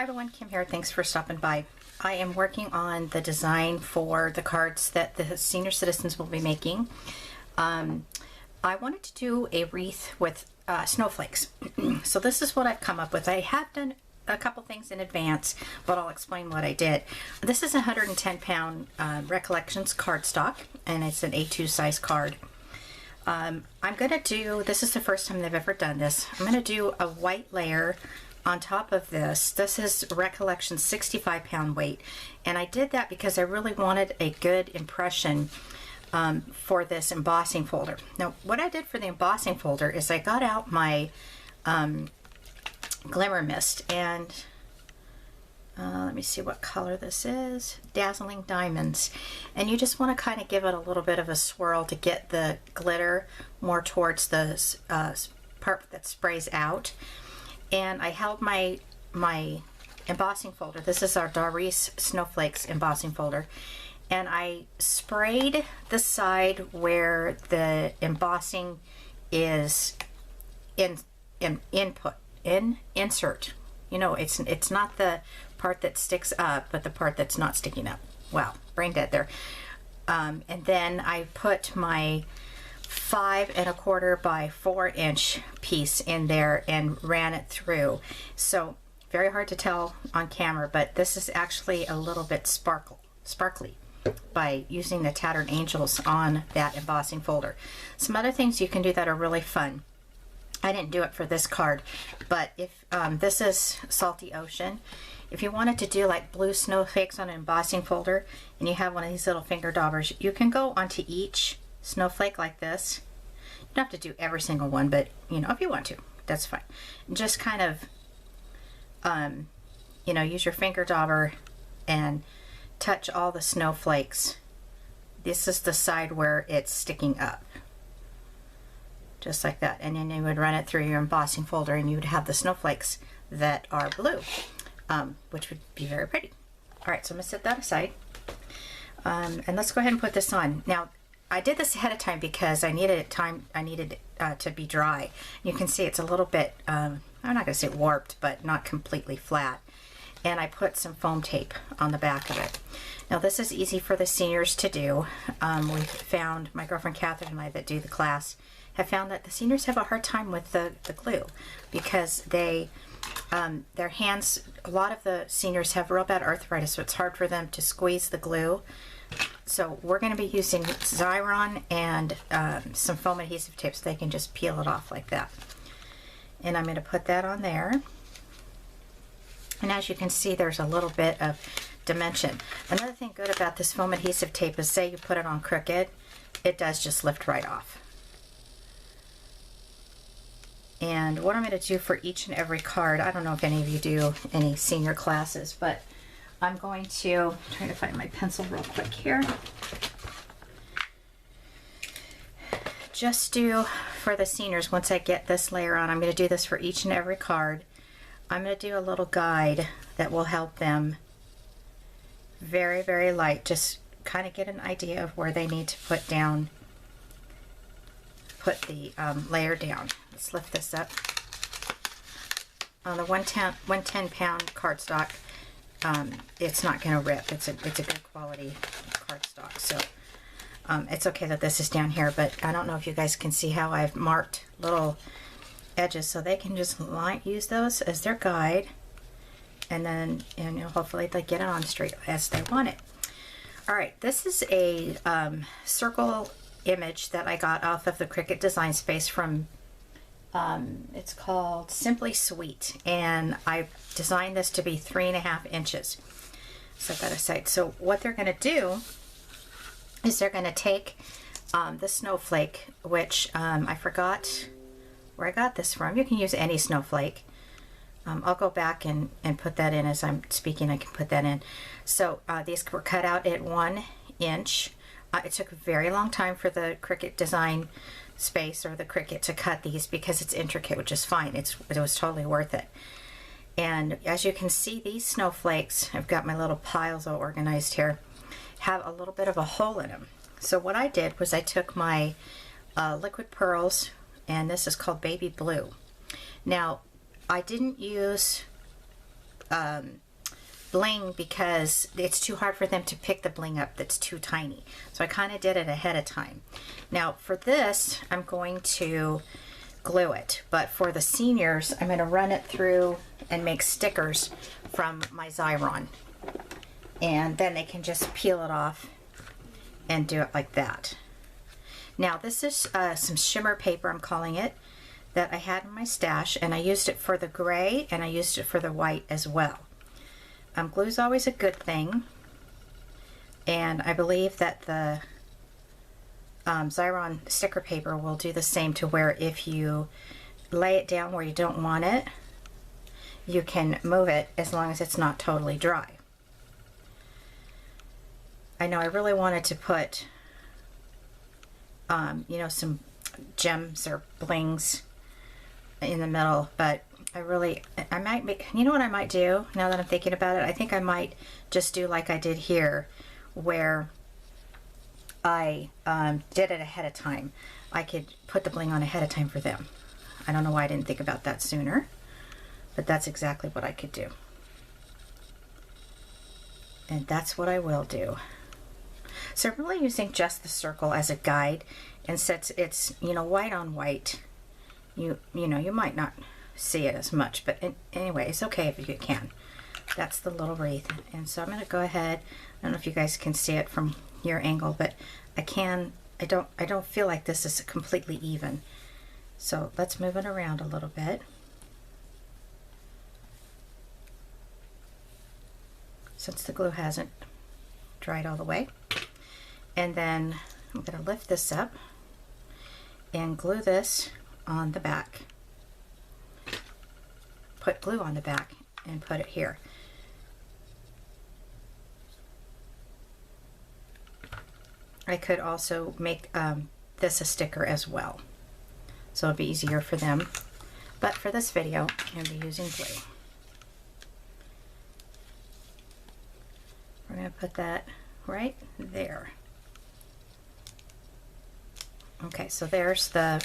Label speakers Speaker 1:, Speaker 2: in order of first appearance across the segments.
Speaker 1: Hi everyone, Kim here. Thanks for stopping by. I am working on the design for the cards that the senior citizens will be making. I wanted to do a wreath with snowflakes. So this is what I've come up with. I have done a couple things in advance, but I'll explain what I did. This is a 110 pound Recollections cardstock, and it's an A2 size card. I'm going to do, this is the first time they've ever done this, I'm going to do a white layer on top of this. This is Recollection 65 pound weight, and I did that because I really wanted a good impression for this embossing folder. Now what I did for the embossing folder is I got out my Glimmer Mist, and let me see what color this is, Dazzling Diamonds, and you just want to kind of give it a little bit of a swirl to get the glitter more towards the part that sprays out. And I held my embossing folder. This is our Doris Snowflakes embossing folder, and I sprayed the side where the embossing is insert. You know, it's not the part that sticks up, but the part that's not sticking up. Wow, brain dead there. And then I put my 5 1/4 by 4 inch piece in there and ran it through. So very hard to tell on camera, but this is actually a little bit sparkly by using the Tattered Angels on that embossing folder. Some other things you can do that are really fun. I didn't do it for this card, but if this is Salty Ocean, if you wanted to do like blue snowflakes on an embossing folder and you have one of these little finger daubers, you can go onto each snowflake like this. You don't have to do every single one, but you know, if you want to, that's fine. And just kind of you know, use your finger dauber and touch all the snowflakes. This is the side where it's sticking up, just like that, and then you would run it through your embossing folder and you would have the snowflakes that are blue, which would be very pretty. Alright, so I'm going to set that aside, and let's go ahead and put this on. Now I did this ahead of time because I needed it to be dry. You can see it's a little bit, I'm not going to say warped, but not completely flat. And I put some foam tape on the back of it. Now this is easy for the seniors to do. We've found, my girlfriend Catherine and I that do the class have found that the seniors have a hard time with the glue because they, their hands, a lot of the seniors have real bad arthritis, so it's hard for them to squeeze the glue. So we're going to be using Xyron and some foam adhesive tape so they can just peel it off like that. And I'm going to put that on there. And as you can see, there's a little bit of dimension. Another thing good about this foam adhesive tape is, say you put it on crooked, it does just lift right off. And what I'm going to do for each and every card, I don't know if any of you do any senior classes, but I'm going to try to find my pencil real quick here. Just do for the seniors, once I get this layer on, I'm going to do this for each and every card. I'm going to do a little guide that will help them, very, very light, just kind of get an idea of where they need to put the layer down. Let's lift this up. On the 110 pound cardstock, it's not going to rip. It's a good quality cardstock, so it's okay that this is down here, but I don't know if you guys can see how I've marked little edges, so they can just use those as their guide, and then hopefully they get it on straight as they want it. Alright, this is a circle image that I got off of the Cricut Design Space from it's called Simply Sweet, and I designed this to be 3.5 inches. Set that aside. So what they're going to do is they're going to take the snowflake, which I forgot where I got this from. You can use any snowflake. I'll go back and put that in as I'm speaking. I can put that in. So these were cut out at 1 inch. It took a very long time for the Cricut Design Space or the Cricut to cut these because it's intricate, which is fine. It was totally worth it. And as you can see, these snowflakes, I've got my little piles all organized here, have a little bit of a hole in them. So what I did was I took my liquid pearls, and this is called Baby Blue. Now I didn't use bling because it's too hard for them to pick the bling up that's too tiny. So I kind of did it ahead of time. Now for this, I'm going to glue it, but for the seniors, I'm going to run it through and make stickers from my Xyron. And then they can just peel it off and do it like that. Now this is some shimmer paper, I'm calling it, that I had in my stash, and I used it for the gray and I used it for the white as well. Glue is always a good thing, and I believe that the Xyron sticker paper will do the same, to where if you lay it down where you don't want it, you can move it as long as it's not totally dry. I know I really wanted to put you know, some gems or blings in the middle, but I might make, you know what I might do now that I'm thinking about it? I think I might just do like I did here, where I did it ahead of time. I could put the bling on ahead of time for them. I don't know why I didn't think about that sooner, but that's exactly what I could do. And that's what I will do. So I'm really using just the circle as a guide, and since it's, you know, white on white, you know, you might not see it as much, but anyway, it's okay if you can. That's the little wreath. And so I'm going to go ahead, I don't know if you guys can see it from your angle, but I don't feel like this is completely even. So let's move it around a little bit. Since the glue hasn't dried all the way. And then I'm going to lift this up and glue this on the back. Put glue on the back and put it here. I could also make this a sticker as well, so it'll be easier for them. But for this video, I'm going to be using glue. We're going to put that right there. Okay, so there's the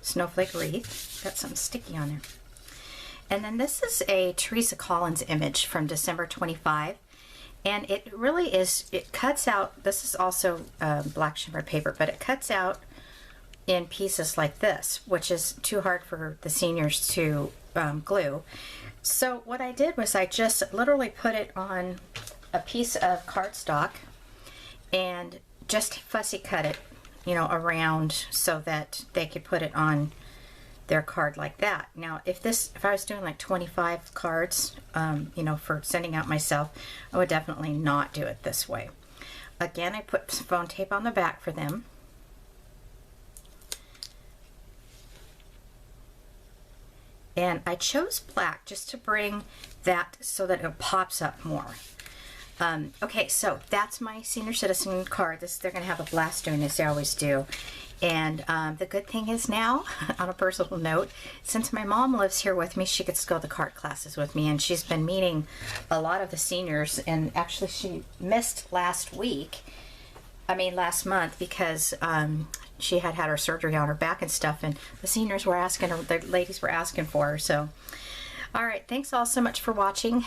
Speaker 1: snowflake wreath. Got something sticky on there. And then this is a Teresa Collins image from December 25. And it really is, it cuts out, this is also black shimmer paper, but it cuts out in pieces like this, which is too hard for the seniors to glue. So what I did was I just literally put it on a piece of cardstock and just fussy cut it, you know, around so that they could put it on their card like that. Now, if I was doing like 25 cards, you know, for sending out myself, I would definitely not do it this way. Again, I put some phone tape on the back for them. And I chose black just to bring that so that it pops up more. Okay, so that's my senior citizen card. They're going to have a blast doing this, they always do. And the good thing is now, on a personal note, since my mom lives here with me, she gets to go to the card classes with me, and she's been meeting a lot of the seniors. And actually, she missed last month, because she had her surgery on her back and stuff, and the seniors were asking her, the ladies were asking for her. So, all right, thanks all so much for watching.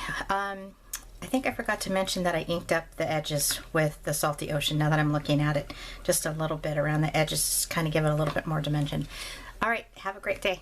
Speaker 1: I think I forgot to mention that I inked up the edges with the Salty Ocean, now that I'm looking at it. Just a little bit around the edges, kind of give it a little bit more dimension. All right, have a great day.